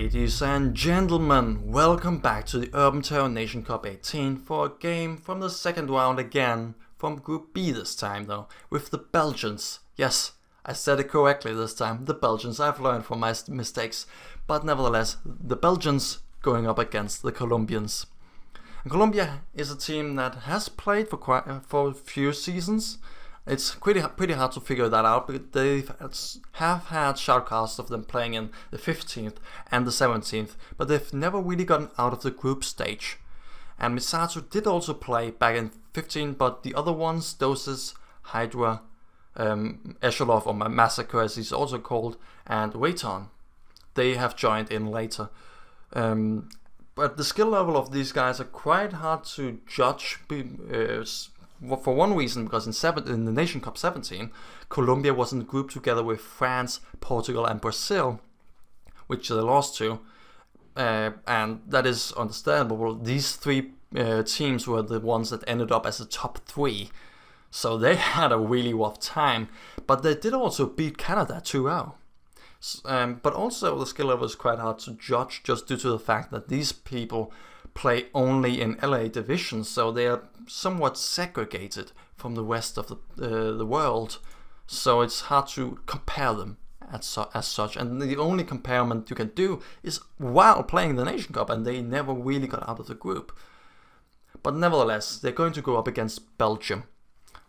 Ladies and gentlemen, welcome back to the Urban Terror Nation Cup 18 for a game from the second round again, from Group B this time though, with the Belgians. Yes, I said it correctly this time, the Belgians. I've learned from my mistakes, but nevertheless, the Belgians going up against the Colombians. And Colombia is a team that has played for a few seasons. It's pretty hard to figure that out, but they have had shoutcasts of them playing in the 15th and the 17th, but they've never really gotten out of the group stage. And Misato did also play back in 15, but the other ones, Doses, Hydra, Echelov, or Massacre as he's also called, and Waiton, they have joined in later. But the skill level of these guys are quite hard to judge. For one reason, because in the Nation Cup 17, Colombia was in the group together with France, Portugal and Brazil, which they lost to, and that is understandable. These three teams were the ones that ended up as the top three, so they had a really rough time, but they did also beat Canada 2-0. But also the skill level is quite hard to judge just due to the fact that these people play only in LA divisions, so they are somewhat segregated from the rest of the world, so it's hard to compare them as such. And the only comparison you can do is while playing the Nation Cup, and they never really got out of the group. But nevertheless, they're going to go up against Belgium,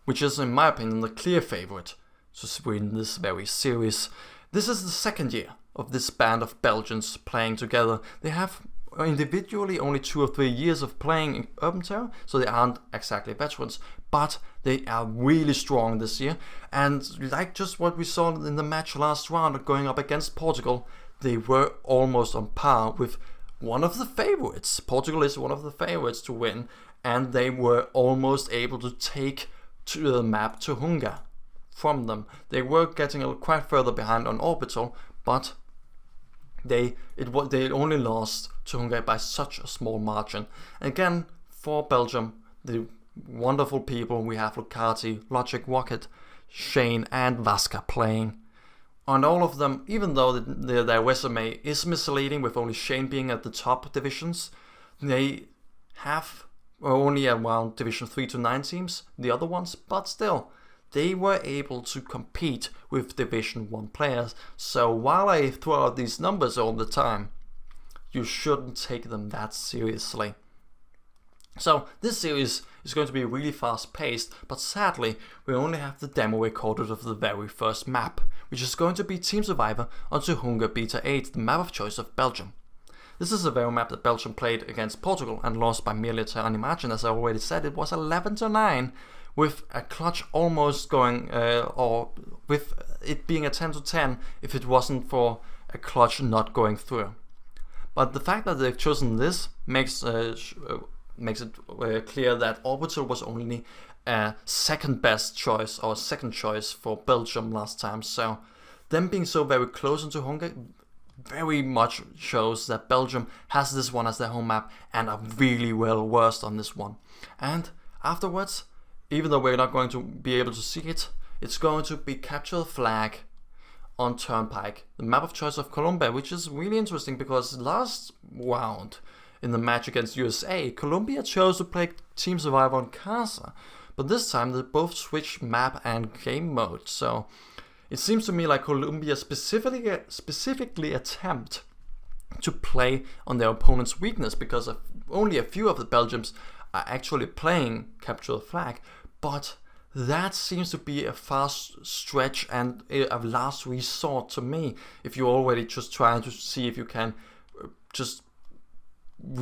which is, in my opinion, the clear favorite to win this very series. This is the second year of this band of Belgians playing together. They have individually only 2 or 3 years of playing in Urban Terror, so they aren't exactly veterans, but they are really strong this year. And like just what we saw in the match last round going up against Portugal, they were almost on par with one of the favorites. Portugal is one of the favorites to win, and they were almost able to take to the map Tuhunga from them. They were getting quite further behind on Orbital, but they only lost to Hungary by such a small margin. Again, for Belgium, the wonderful people we have Lucati, Logic, Rocket, Shane and Vasca playing. And all of them, even though their resume is misleading with only Shane being at the top divisions, they have only around Division 3 to 9 teams, the other ones, but still, they were able to compete with Division 1 players. So while I throw out these numbers all the time, you shouldn't take them that seriously. So this series is going to be really fast paced, but sadly we only have the demo recorded of the very first map, which is going to be Team Survivor on Tuhunga Beta 8, the map of choice of Belgium. This is the very map that Belgium played against Portugal and lost by merely a turn. Imagine, as I already said, it was 11-9. With a clutch almost going, or with it being a 10-10 if it wasn't for a clutch not going through. But the fact that they've chosen this makes it clear that Orbital was only a second best choice or second choice for Belgium last time. So them being so very close into Hungary very much shows that Belgium has this one as their home map and are really well versed on this one. And afterwards, even though we're not going to be able to see it, it's going to be Capture the Flag on Turnpike, the map of choice of Colombia, which is really interesting because last round in the match against USA, Colombia chose to play Team Survivor on Casa, but this time they both switched map and game mode, so it seems to me like Colombia specifically attempt to play on their opponent's weakness, because only a few of the Belgians are actually playing Capture the Flag, but that seems to be a fast stretch and a last resort to me if you're already just trying to see if you can just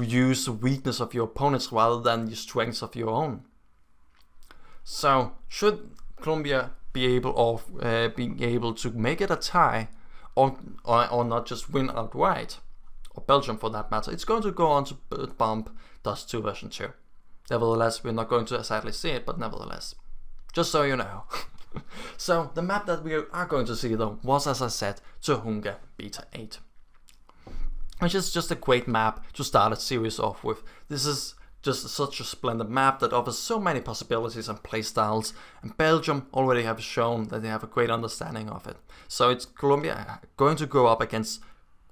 use the weakness of your opponents rather than the strengths of your own. So should Colombia be able to make it a tie or not just win outright, or Belgium for that matter, it's going to go on to bump Dust 2 version 2. Nevertheless, we're not going to sadly see it, but nevertheless, just so you know. So the map that we are going to see though was, as I said, Tuhunga Beta 8, which is just a great map to start a series off with. This is just such a splendid map that offers so many possibilities and playstyles, and Belgium already have shown that they have a great understanding of it. So it's Colombia going to go up against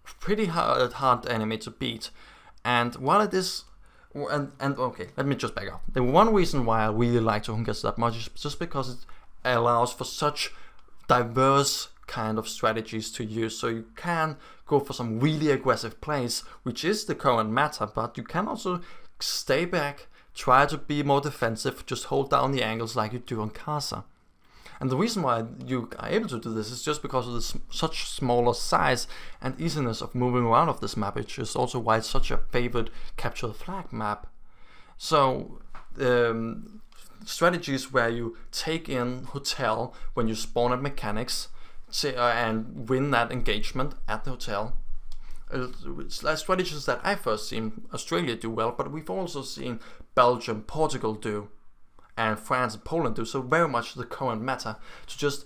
pretty hard enemy to beat. And while it is, and okay, let me just back up. The one reason why I really like Tohunga that much is just because it allows for such diverse kind of strategies to use. So you can go for some really aggressive plays, which is the current meta, but you can also stay back, try to be more defensive, just hold down the angles like you do on Casa. And the reason why you are able to do this is just because of the such smaller size and easiness of moving around of this map, which is also why it's such a favored capture the flag map. So strategies where you take in hotel when you spawn at mechanics and win that engagement at the hotel. Strategies that I first seen Australia do well, but we've also seen Belgium, Portugal do, and France and Poland do. So very much the current meta to just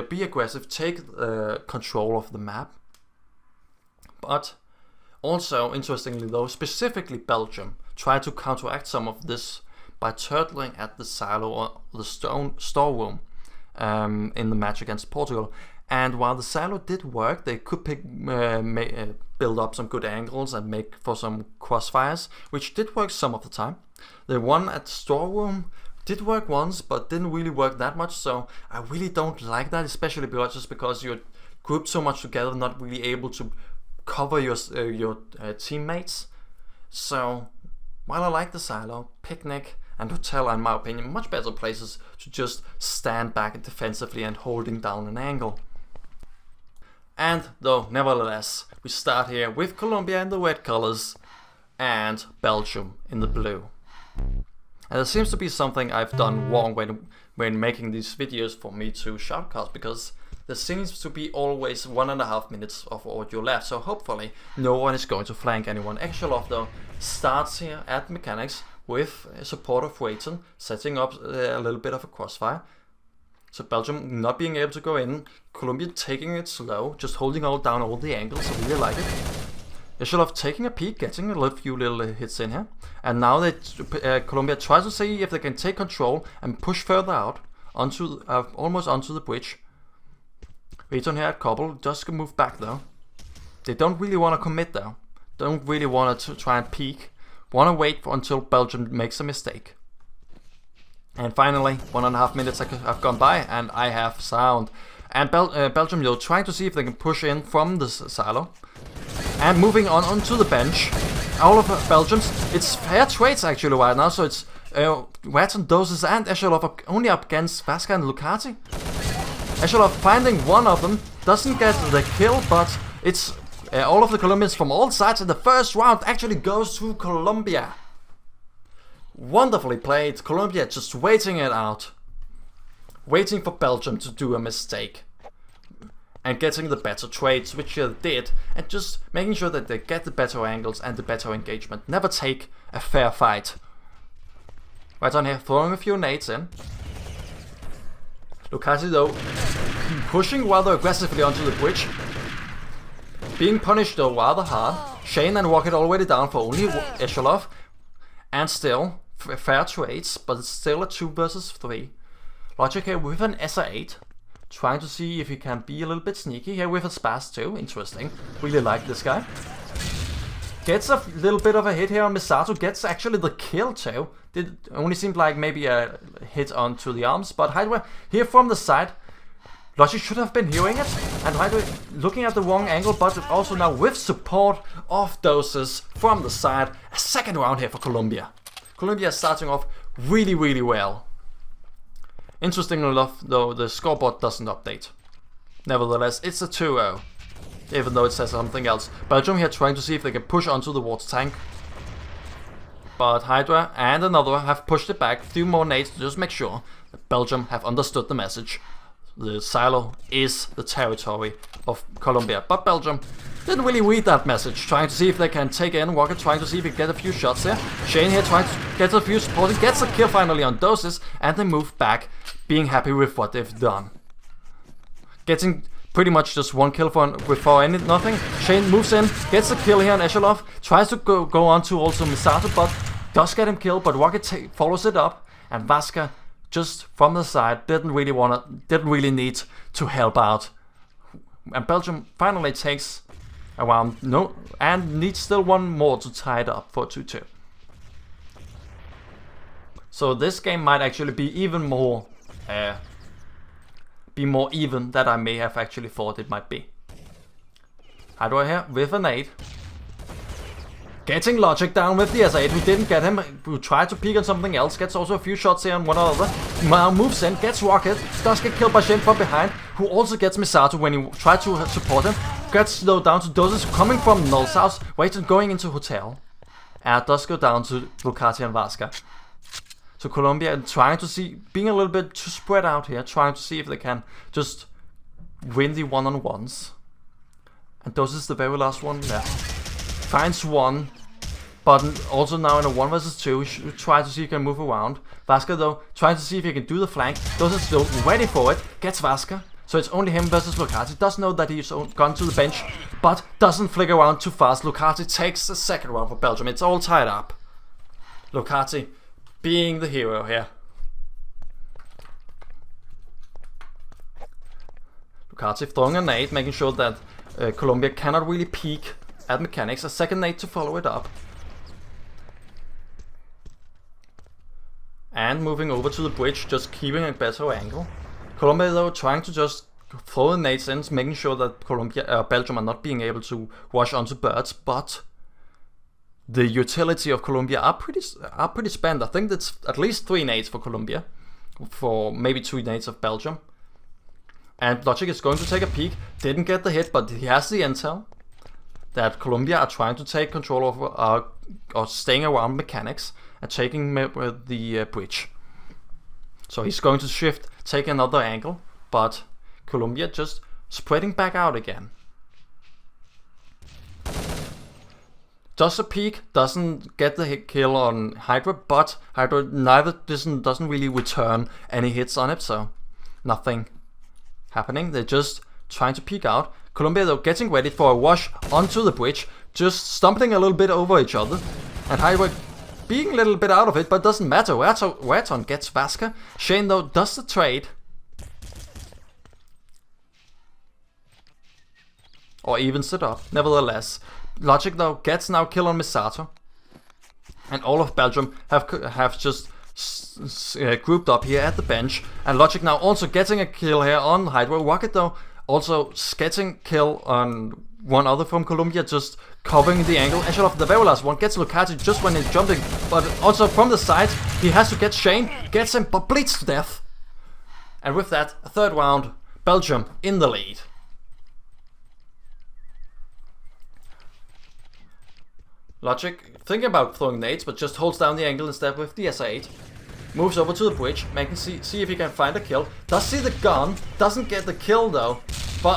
be aggressive, take control of the map. But also, interestingly though, specifically Belgium try to counteract some of this by turtling at the silo or the storeroom in the match against Portugal. And while the silo did work, they could build up some good angles and make for some crossfires, which did work some of the time. The one at the storeroom did work once, but didn't really work that much, so I really don't like that, especially just because you're grouped so much together, not really able to cover your teammates. So while I like the silo, Picnic and Hotel are, in my opinion, much better places to just stand back defensively and holding down an angle. And though, nevertheless, we start here with Colombia in the red colors and Belgium in the blue. And there seems to be something I've done wrong when making these videos for me to shoutcast, because there seems to be always 1.5 minutes of audio left, so hopefully no one is going to flank anyone. Ikslorin though starts here at mechanics with support of Waiton, setting up a little bit of a crossfire. So Belgium not being able to go in, Colombia taking it slow, just holding down all the angles. I really like it. Ikslorin taking a peek, getting a few little hits in here, and now Colombia tries to see if they can take control and push further out onto almost onto the bridge. Waiton here at Koppel just move back though. They don't really want to commit though. Don't really want to try and peek. Want to wait until Belgium makes a mistake. And finally, 1.5 minutes have gone by, and I have sound. And Belgium, though, trying to see if they can push in from the silo. And moving on onto the bench. All of Belgium's, it's fair trades actually right now, so it's Watson, Doses, and Ikslorin only up against Vasca and Lucati. Ikslorin finding one of them, doesn't get the kill, but it's all of the Colombians from all sides in the first round actually goes to Colombia. Wonderfully played. Colombia just waiting it out. Waiting for Belgium to do a mistake. And getting the better trades, which they did. And just making sure that they get the better angles and the better engagement. Never take a fair fight. Right on here, throwing a few nades in. Lucati though, pushing rather aggressively onto the bridge. Being punished though rather hard. Shane and Rocket already down for only Ikslorin. And still, fair trades, but it's still a 2 versus 3. Logic here with an SR8, trying to see if he can be a little bit sneaky here with a Spaz too. Interesting. Really like this guy. Gets a little bit of a hit here on Misato, gets actually the kill too. Did only seemed like maybe a hit onto the arms, but Hydra here from the side. Logic should have been hearing it, and Hydra looking at the wrong angle, but also now with support of Doses from the side. A second round here for Colombia. Colombia is starting off really, really well. Interestingly enough, though, the scoreboard doesn't update. Nevertheless, it's a 2-0, even though it says something else. Belgium here trying to see if they can push onto the water tank. But Hydra and another have pushed it back. A few more nades to just make sure that Belgium have understood the message. The silo is the territory of Colombia, but Belgium didn't really read that message, trying to see if they can take in Rocket, trying to see if he can get a few shots here. Shane here trying to get a few supporting, gets a kill finally on Doses, and they move back, being happy with what they've done. Getting pretty much just one kill before nothing. Shane moves in, gets a kill here on Ikslorin, tries to go on to also Misato, but does get him killed, but Rocket follows it up, and Vasca just from the side didn't really need to help out. And Belgium finally takes around, no, and needs still one more to tie it up for 2-2. So this game might actually be even more, even than I may have actually thought it might be. Hydra here with a nade. Getting Logic down with the S8, who didn't get him, who tried to peek on something else, gets also a few shots here on one another. Now moves in, gets Rocket, does get killed by Shin from behind, who also gets Misato when he tried to support him. Gets slowed down to Doses coming from Null's house, waiting going into Hotel. And it does go down to Lucati and Vasca. So Colombia trying to see, being a little bit too spread out here, trying to see if they can just win the one-on-ones. And Doses is the very last one left. Finds one, but also now in a 1 vs 2, he should try to see if he can move around. Vasca though, trying to see if he can do the flank. Doses still ready for it, gets Vasca. So it's only him versus Lucati. Does know that he's gone to the bench, but doesn't flick around too fast. Lucati takes the second round for Belgium. It's all tied up. Lucati being the hero here. Lucati throwing a nade, making sure that Colombia cannot really peek at mechanics. A second nade to follow it up. And moving over to the bridge, just keeping a better angle. Colombia though trying to just throw the nades in, making sure that Belgium are not being able to rush onto birds, but the utility of Colombia are pretty spent. I think that's at least 3 nades for Colombia, for maybe 2 nades of Belgium. And Logic is going to take a peek, didn't get the hit, but he has the intel that Colombia are trying to take control over, or staying around mechanics and taking the bridge. So he's going to shift, take another angle, but Colombia just spreading back out again. Does a peek, doesn't get the kill on Hydra, but Hydra doesn't really return any hits on it, so nothing happening. They're just trying to peek out. Colombia though getting ready for a rush onto the bridge, just stumbling a little bit over each other, and Hydra being a little bit out of it, but doesn't matter. Raton gets Vasca. Shane though does the trade. Or evens it up, nevertheless. Logic though gets now kill on Misato. And all of Belgium have just grouped up here at the bench. And Logic now also getting a kill here on Hydra. Rocket though also getting kill on one other from Colombia, just covering the angle. Echelon, the very last one, gets Lucati just when he's jumping, but also from the side, he has to get Shane, gets him, but bleeds to death. And with that, a third round, Belgium in the lead. Logic thinking about throwing nades, but just holds down the angle instead with the S8. Moves over to the bridge, making see if he can find a kill. Does see the gun, doesn't get the kill though.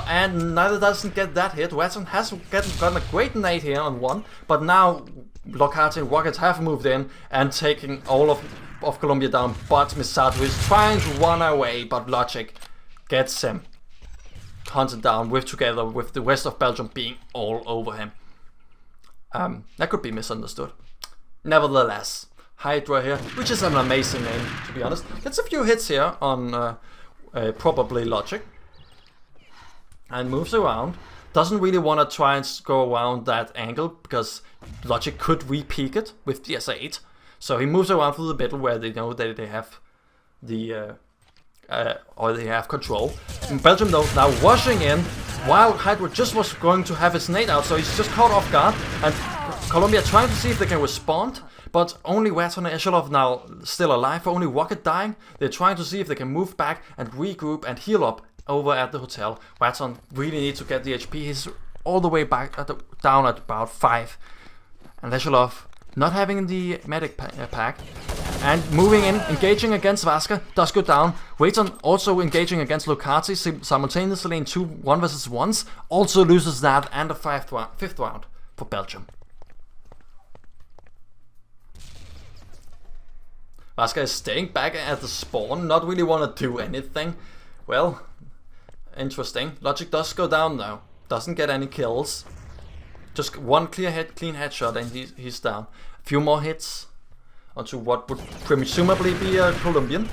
And neither doesn't get that hit. Watson has gotten a great nade here on one, but now Lucati and Rockets have moved in and taking all of Colombia down, but Misato is trying to run away, but Logic gets him hunted down together with the rest of Belgium being all over him. That could be misunderstood. Nevertheless, Hydra here, which is an amazing name to be honest, gets a few hits here on probably Logic. And moves around. Doesn't really want to try and go around that angle because Logic could re-peek it with the S8. So he moves around through the middle where they know that they have the or they have control. And Belgium though now rushing in while Hydra just was going to have his nade out, so he's just caught off guard. And Colombia trying to see if they can respond, but only Watson and Echelon now still alive, only Rocket dying. They're trying to see if they can move back and regroup and heal up over at the hotel. Watson really needs to get the HP. He's all the way back down at about 5. And Leshalov not having the medic pack. And moving in, engaging against Vasca, does go down. Watson also engaging against Lucati simultaneously in 2 1 vs 1s. Also loses that and a 5th round for Belgium. Vasca is staying back at the spawn, not really want to do anything. Well, interesting. Logic does go down though. Doesn't get any kills. Just one clean headshot and he's down. A few more hits onto what would presumably be a Colombian.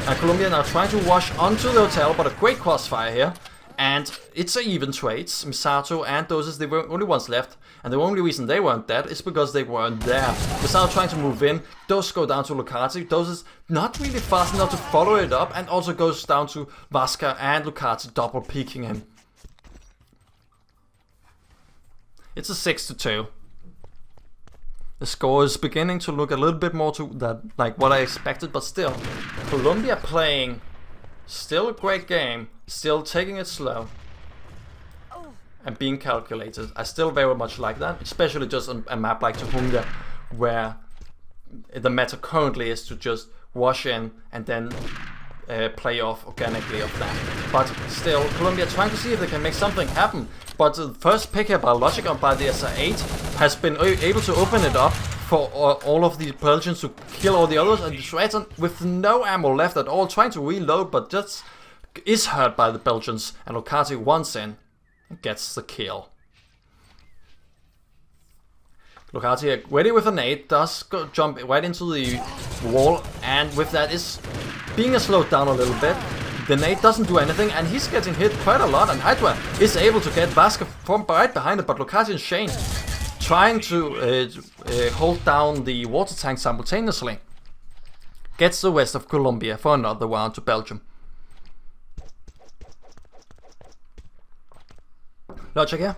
And Colombia now trying to rush onto the hotel, but a great crossfire here. And it's an even trade. Misato and Doses, they were the only ones left. And the only reason they weren't dead is because they weren't there. Misato trying to move in. Doses go down to Lucati. Doses not really fast enough to follow it up. And also goes down to Vaska and Lucati double peeking him. It's a 6-2. The score is beginning to look a little bit more to that, like what I expected, but still, Colombia playing still a great game, still taking it slow and being calculated. I still very much like that, especially just on a map like Tuhunga, where the meta currently is to just wash in and then play off organically of that. But still, Colombia trying to see if they can make something happen. But the first pick here by Logic on by the XVIII has been able to open it up for all of the Belgians to kill all the others, and Schweizer with no ammo left at all, trying to reload, but just is hurt by the Belgians, and Lucati once in and gets the kill. Lucati ready with a nade, does go jump right into the wall, and with that is being slowed down a little bit. The nade doesn't do anything, and he's getting hit quite a lot, and Hydra is able to get Vaska from right behind it, but Lucati and Shane trying to hold down the water tank simultaneously. Gets the rest of Colombia for another round to Belgium. Logic here.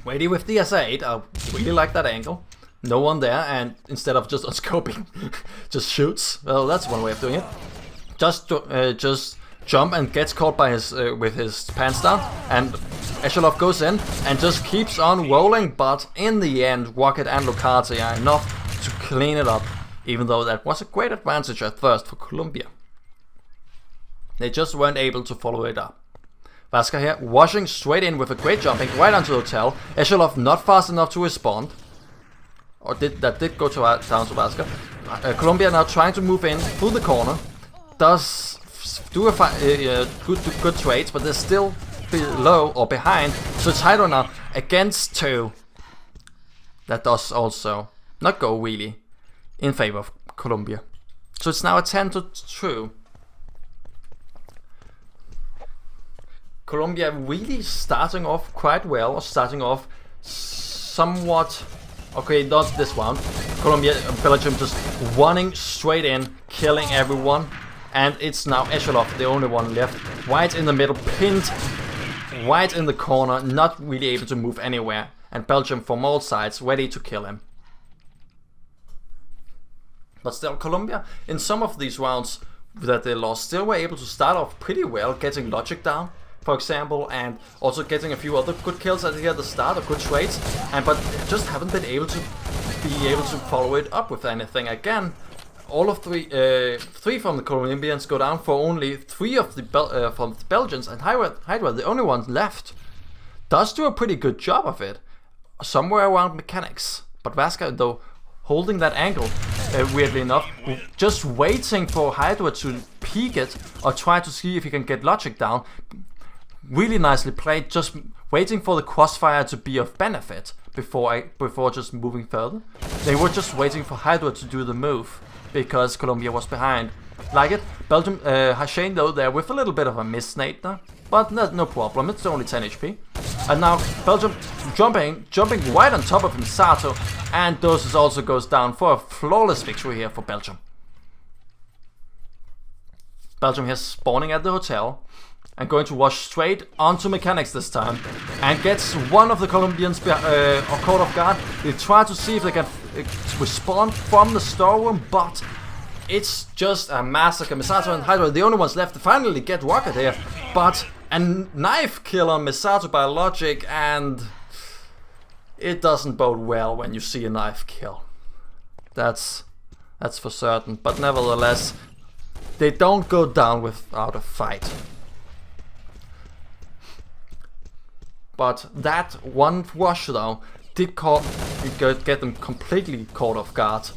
Ready with the XVIII. I really like that angle. No one there, and instead of just unscoping, just shoots. Well, that's one way of doing it. Just jump and gets caught by his with his pants down, and Echelov goes in and just keeps on rolling, but in the end Rocket and Lucati are enough to clean it up, even though that was a great advantage at first for Colombia. They just weren't able to follow it up. Vaska here washing straight in with a great jumping right onto the hotel. Echelov not fast enough to respond, or did go to down to Vaska. Colombia now trying to move in through the corner, does do a good trades, but they're still below or behind, so it's Hydra now against 2. That does also not go really in favor of Colombia, so it's now a 10-2. Colombia really starting off quite well, or starting off somewhat okay, not this round. Belgium just running straight in, killing everyone. And it's now Echelov, the only one left, right in the middle, pinned right in the corner, not really able to move anywhere. And Belgium from all sides, ready to kill him. But still, Colombia, in some of these rounds that they lost, still were able to start off pretty well, getting Logic down, for example, and also getting a few other good kills at the start, or good trades, but just haven't been able to follow it up with anything again. All of three from the Colombians go down for only 3 of the from the Belgians, and Hydra, the only one left, does do a pretty good job of it, somewhere around mechanics. But Vaska, though, holding that angle, weirdly enough, just waiting for Hydra to peek it or try to see if he can get Logic down. Really nicely played, just waiting for the crossfire to be of benefit before just moving further. They were just waiting for Hydra to do the move, because Colombia was behind. Like it. Belgium, Shane though, there with a little bit of a miss nade there, but no problem, it's only 10 HP. And now Belgium jumping right on top of Misato, and Doses also goes down for a flawless victory here for Belgium. Belgium here spawning at the hotel, and going to wash straight onto mechanics this time, and gets one of the Colombians caught off guard. They try to see if they can respawn from the storeroom, but it's just a massacre. Misato and Hydra are the only ones left to finally get Rocket here, but a knife kill on Misato by Logic, and it doesn't bode well when you see a knife kill. That's for certain, but nevertheless, they don't go down without a fight. But that one rush though did get them completely caught off guard.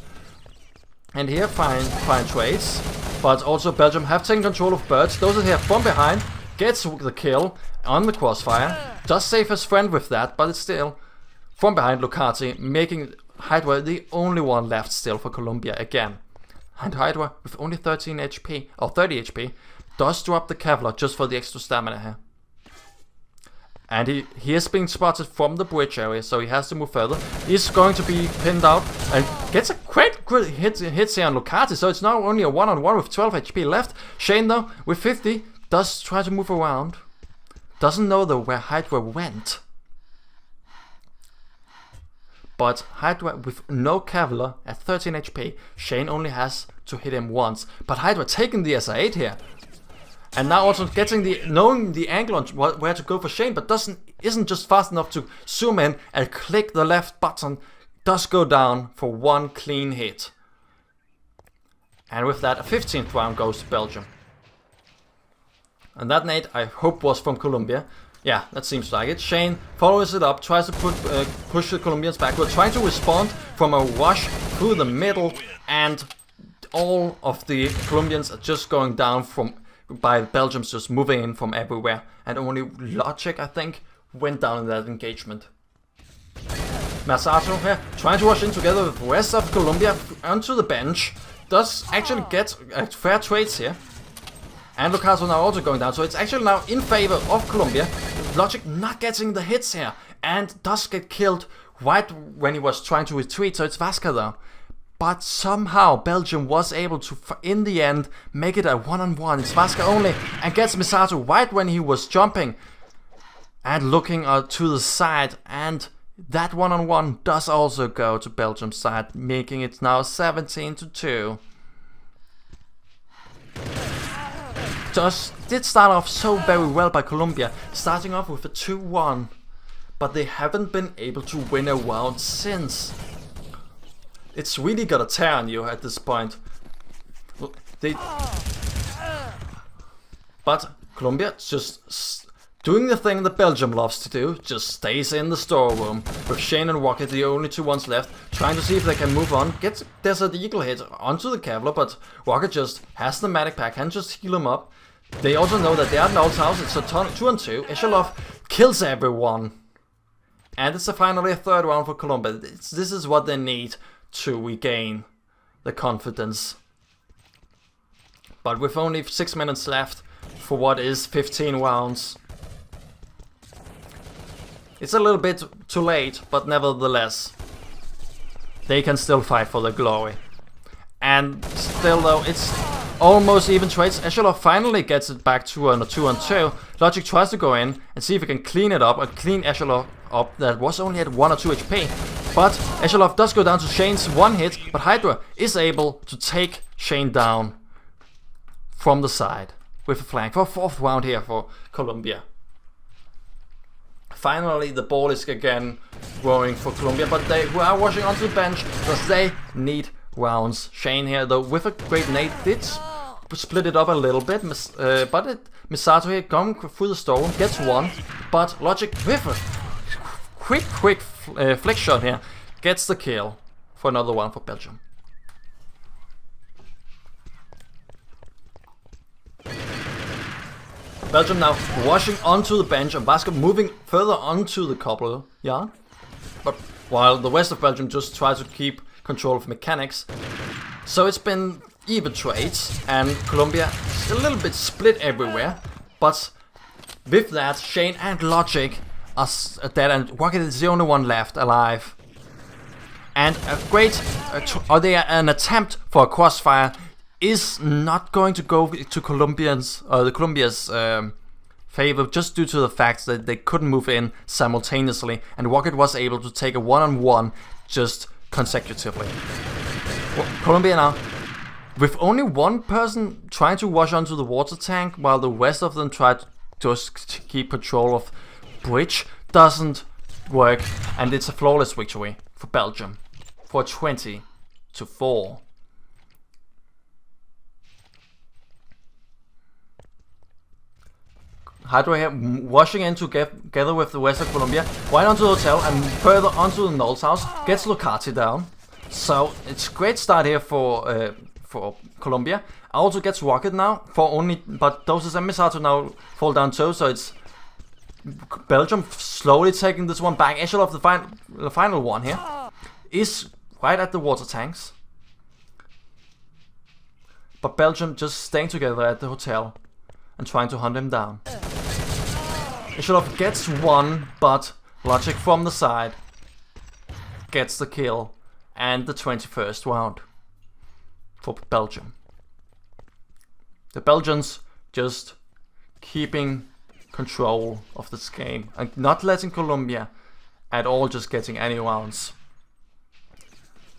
And here fine trades, but also Belgium have taken control of Birds. Those are here from behind, gets the kill on the crossfire, does save his friend with that, but it's still from behind Lucati, making Hydra the only one left still for Colombia again. And Hydra with only 13 HP, or 30 HP, does drop the Kevlar just for the extra stamina here. And he is being spotted from the bridge area, so he has to move further. He's going to be pinned out and gets a quite good hits here on Lucati, so it's now only a one-on-one with 12 HP left. Shane, though, with 50, does try to move around. Doesn't know though where Hydra went. But Hydra with no Cavalier at 13 HP, Shane only has to hit him once. But Hydra taking the SR8 here. And now also knowing the angle on where to go for Shane, but isn't just fast enough to zoom in and click the left button. Does go down for one clean hit. And with that, a 15th round goes to Belgium. And that nade, I hope, was from Colombia. Yeah, that seems like it. Shane follows it up, tries to push the Colombians backward, trying to respond from a rush through the middle, and all of the Colombians are just going down by Belgium's just moving in from everywhere. And only Logic, I think, went down in that engagement. Masato here, trying to rush in together with the rest of Colombia onto the bench. Does actually get fair trades here. And Lucaso now also going down, so it's actually now in favor of Colombia. Logic not getting the hits here, and does get killed right when he was trying to retreat, so it's Vasca though. But somehow Belgium was able to, in the end, make it a one-on-one. It's Vasca only, and gets Misato right when he was jumping and looking to the side, and that one-on-one does also go to Belgium's side, making it now 17-2. Did start off so very well by Colombia, starting off with a 2-1, but they haven't been able to win a round since. It's really got a tear on you at this point. But Colombia just doing the thing that Belgium loves to do, just stays in the storeroom with Shane and Rocket, the only two ones left, trying to see if they can move on. Gets Desert Eagle hit onto the Cavalier, but Rocket just has the medic pack, can just heal him up. They also know that they are in Old House, it's a 2-on-2. Echelov kills everyone. And it's finally a third round for Colombia. This is what they need to regain the confidence. But with only 6 minutes left for what is 15 rounds, it's a little bit too late, but nevertheless, they can still fight for the glory. And still though, it's almost even trades. Echelov finally gets it back to a 2-on-2. Logic tries to go in and see if he can clean it up, and clean Echelov up that was only at 1 or 2 HP. But Echelov does go down to Shane's one hit, but Hydra is able to take Shane down from the side with a flank for a 4th round here for Colombia. Finally, the ball is again rolling for Colombia, but they are rushing onto the bench because they need rounds. Shane here, though, with a great nade, did split it up a little bit, but Misato here going through the storm, gets one, but Logic with a quick flick shot here gets the kill for another one for Belgium. Belgium now rushing onto the bench, and Vasca moving further onto the couple, yeah. But while the rest of Belgium just tries to keep control of mechanics. So it's been even trades, and Colombia is a little bit split everywhere. But with that, Shane and Logic are dead, and Rocket is the only one left alive. And a great, an attempt for a crossfire is not going to go to Colombia's favor, just due to the fact that they couldn't move in simultaneously, and Rocket was able to take a one-on-one just consecutively. Colombia now, with only one person trying to rush onto the water tank, while the rest of them try to just keep control of bridge, doesn't work, and it's a flawless victory for Belgium for 20-4. Hydra here rushing in together with the rest of Colombia, right onto the hotel and further onto the Null's house, gets Lucati down. So it's a great start here for Colombia. Also gets Rocket now but Doses and Misato now fall down too, so it's Belgium slowly taking this one back. Echelov, the final one here, is right at the water tanks. But Belgium just staying together at the hotel and trying to hunt him down. Ikslorin gets one, but Logic from the side gets the kill and the 21st round for Belgium. The Belgians just keeping control of this game and not letting Colombia at all just getting any rounds.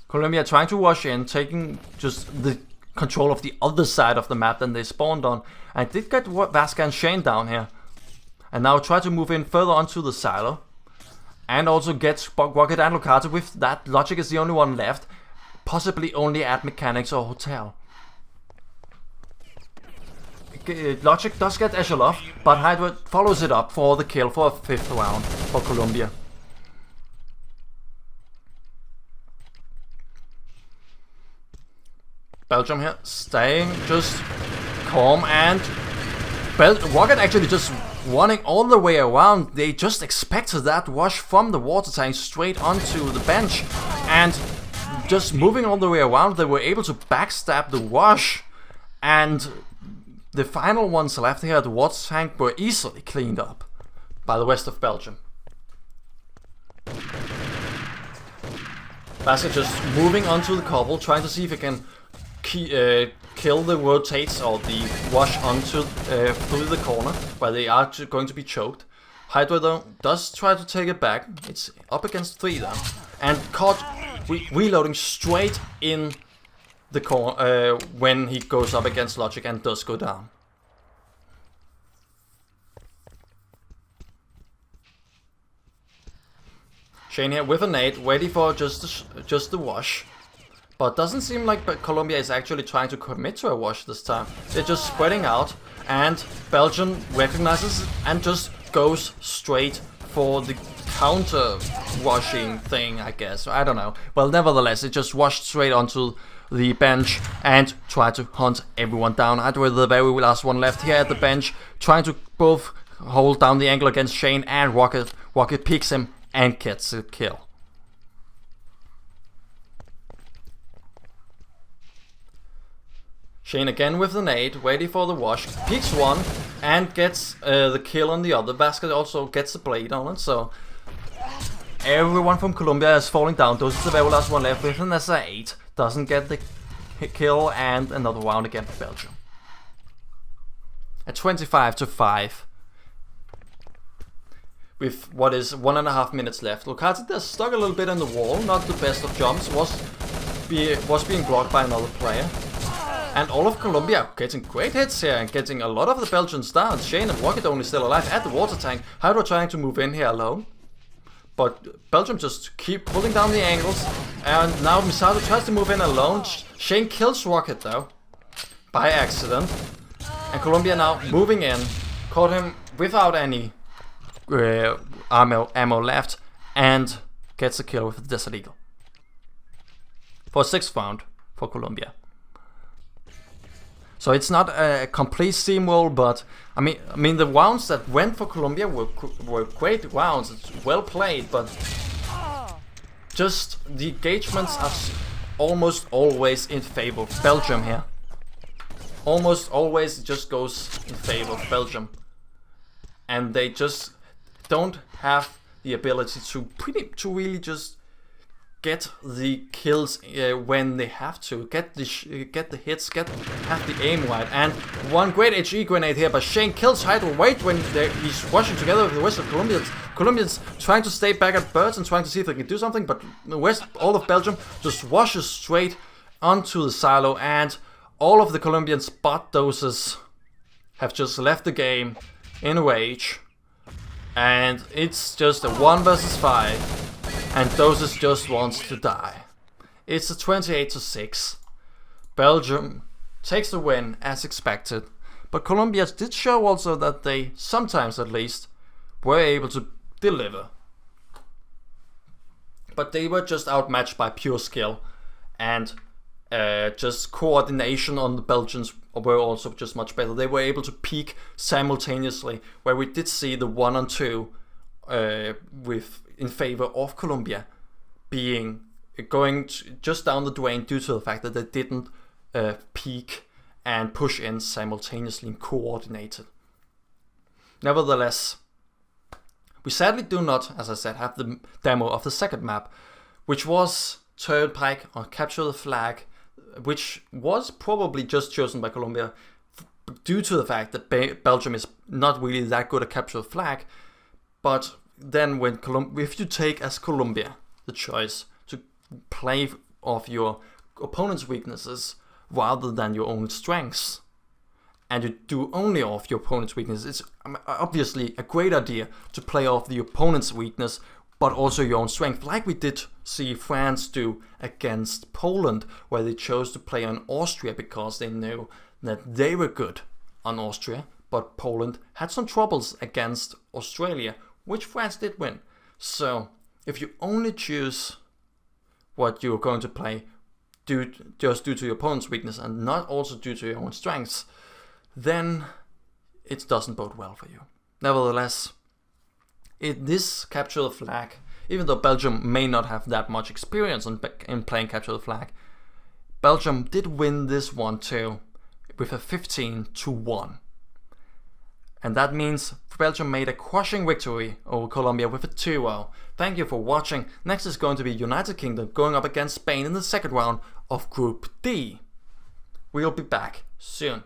Colombia trying to rush in, taking just the control of the other side of the map than they spawned on. And did get Vasca and Shane down here. And now try to move in further onto the silo. And also get Rocket and Lucata. With that, Logic is the only one left. Possibly only at Mechanics or Hotel. Logic does get Echelon, but Hydra follows it up for the kill for a 5th round for Colombia. Belgium here staying just calm, and Rocket actually just running all the way around. They just expected that rush from the water tank straight onto the bench, and just moving all the way around, they were able to backstab the rush, and the final ones left here at the water tank were easily cleaned up by the rest of Belgium. Basket just moving onto the couple, trying to see if he can kill the rotates or the rush onto through the corner where they are going to be choked. Hydra though does try to take it back. It's up against 3 though, and caught reloading straight in the corner when he goes up against Logic and does go down. Shane here with a nade, ready for just the wash. But doesn't seem like Colombia is actually trying to commit to a wash this time. They're just spreading out, and Belgium recognizes and just goes straight for the counter washing thing, I guess. I don't know. Well, nevertheless, it just washed straight onto the bench and tried to hunt everyone down. I'd rather the very last one left here at the bench, trying to both hold down the angle against Shane and Rocket. Rocket peeks him and gets the kill. Shane again with the nade, ready for the wash, peeks one and gets the kill on the other. Basket also gets the blade on it, so everyone from Colombia is falling down. Those is the very last one left with an XVIII. Doesn't get the kill, and another round again for Belgium. At 25-5. With what is 1.5 minutes left. Lucata is stuck a little bit in the wall, not the best of jumps, was being blocked by another player. And all of Colombia getting great hits here and getting a lot of the Belgians down. Shane and Rocket only still alive at the water tank. Hydra trying to move in here alone. But Belgium just keep pulling down the angles. And now Misato tries to move in alone. Shane kills Rocket though, by accident. And Colombia now moving in. Caught him without any ammo left. And gets a kill with the Desert Eagle. For a 6th round for Colombia. So it's not a complete steamroll, but I mean the rounds that went for Colombia were great rounds. It's well played, but just the engagements are almost always in favor of Belgium here. Almost always it just goes in favor of Belgium, and they just don't have the ability to really just get the kills when they have to, get the hits, have the aim right. And one great HE grenade here, but Shane kills Hydra right when he's rushing together with the rest of Colombians. Colombians trying to stay back at birds and trying to see if they can do something, but the rest, all of Belgium, just rushes straight onto the silo, and all of the Colombian spot doses have just left the game in a rage. And it's just a 1 versus 5. And Doses just wants to die. It's a 28-6. Belgium takes the win as expected. But Colombia did show also that they, sometimes at least, were able to deliver. But they were just outmatched by pure skill. And just coordination on the Belgians were also just much better. They were able to peak simultaneously. Where we did see the 1-on-2 in favor of Colombia going just down the drain due to the fact that they didn't peak and push in simultaneously and coordinated. Nevertheless, We sadly do not, as I said, have the demo of the second map, which was Turnpike or Capture the Flag, which was probably just chosen by Colombia due to the fact that Belgium is not really that good at Capture the Flag. But then if you take as Colombia the choice to play off your opponent's weaknesses rather than your own strengths, and you do only off your opponent's weakness, it's obviously a great idea to play off the opponent's weakness, but also your own strength, like we did see France do against Poland, where they chose to play on Austria because they knew that they were good on Austria, but Poland had some troubles against Australia, which France did win. So if you only choose what you're going to play just due to your opponent's weakness and not also due to your own strengths, then it doesn't bode well for you. Nevertheless, this Capture the Flag, even though Belgium may not have that much experience in playing Capture the Flag, Belgium did win this one too with a 15-1. And that means Belgium made a crushing victory over Colombia with a 2-0. Thank you for watching. Next is going to be United Kingdom going up against Spain in the second round of Group D. We'll be back soon.